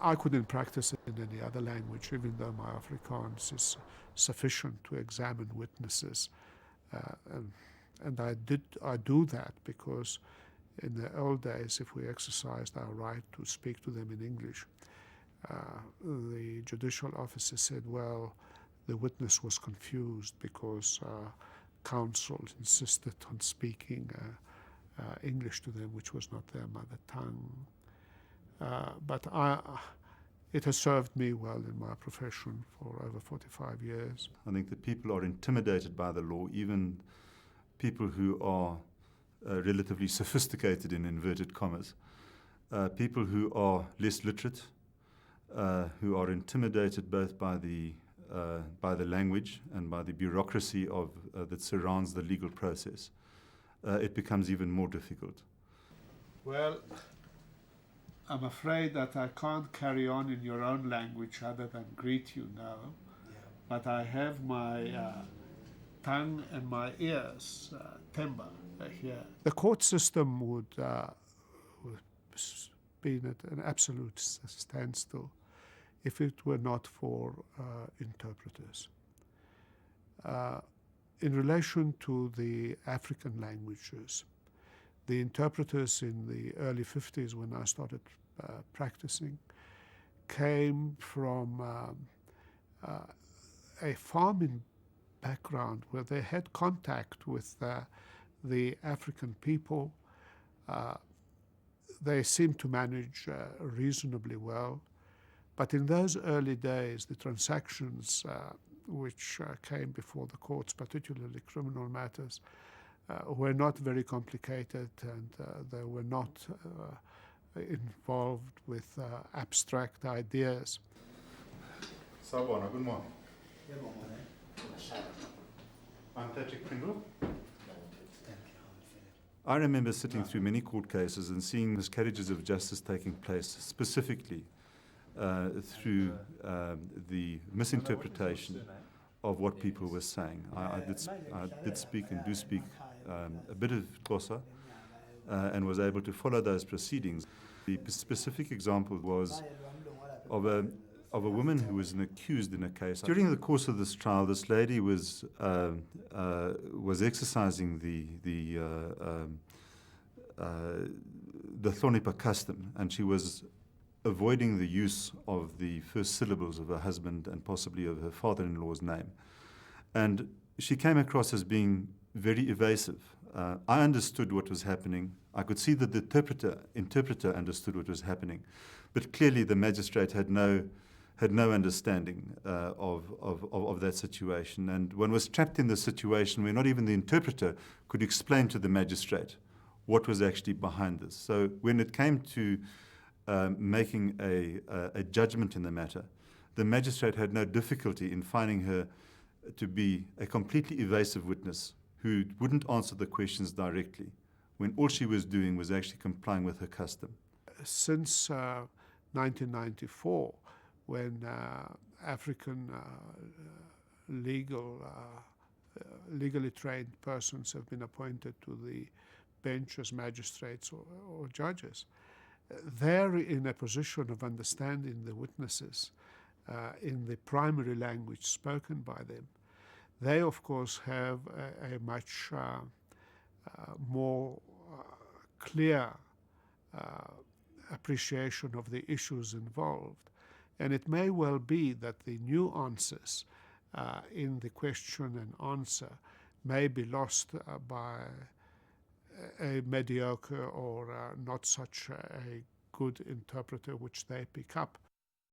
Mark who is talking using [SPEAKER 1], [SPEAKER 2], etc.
[SPEAKER 1] I couldn't practice it in any other language, even though my Afrikaans is sufficient to examine witnesses. And I do that because in the old days, if we exercised our right to speak to them in English, the judicial officer said, well, the witness was confused because counsel insisted on speaking English to them, which was not their mother tongue. But it has served me well in my profession for over 45 years.
[SPEAKER 2] I think that people are intimidated by the law, even people who are relatively sophisticated, in inverted commas. People who are less literate, who are intimidated both by the language and by the bureaucracy that surrounds the legal process. It becomes even more difficult.
[SPEAKER 1] Well, I'm afraid that I can't carry on in your own language other than greet you now. Yeah. But I have my tongue and my ears, timber, here. The court system would be at an absolute standstill if it were not for interpreters. In relation to the African languages, the interpreters in the early 50s, when I started practicing, came from a farming background where they had contact with the African people. They seemed to manage reasonably well. But in those early days, the transactions which came before the courts, particularly criminal matters, were not very complicated, and they were not involved with abstract ideas.
[SPEAKER 2] Sawubona, good morning. I'm Patrick Pringle. I remember sitting through many court cases and seeing miscarriages of justice taking place, specifically through the misinterpretation of what people were saying. I did speak and do speak a bit of Xhosa and was able to follow those proceedings. The specific example was of a woman who was an accused in a case. During the course of this trial, this lady was exercising the Hlonipha custom, and she was avoiding the use of the first syllables of her husband and possibly of her father-in-law's name. And she came across as being very evasive. I understood what was happening. I could see that the interpreter understood what was happening. But clearly the magistrate had no understanding of that situation. And one was trapped in the situation where not even the interpreter could explain to the magistrate what was actually behind this. So when it came to making a judgment in the matter, the magistrate had no difficulty in finding her to be a completely evasive witness who wouldn't answer the questions directly, when all she was doing was actually complying with her custom. Since
[SPEAKER 1] 1994, when African legally trained persons have been appointed to the bench as magistrates or judges, they're in a position of understanding the witnesses in the primary language spoken by them. They, of course, have a much more clear appreciation of the issues involved. And it may well be that the nuances in the question and answer may be lost by a mediocre or not such a good interpreter which they pick up.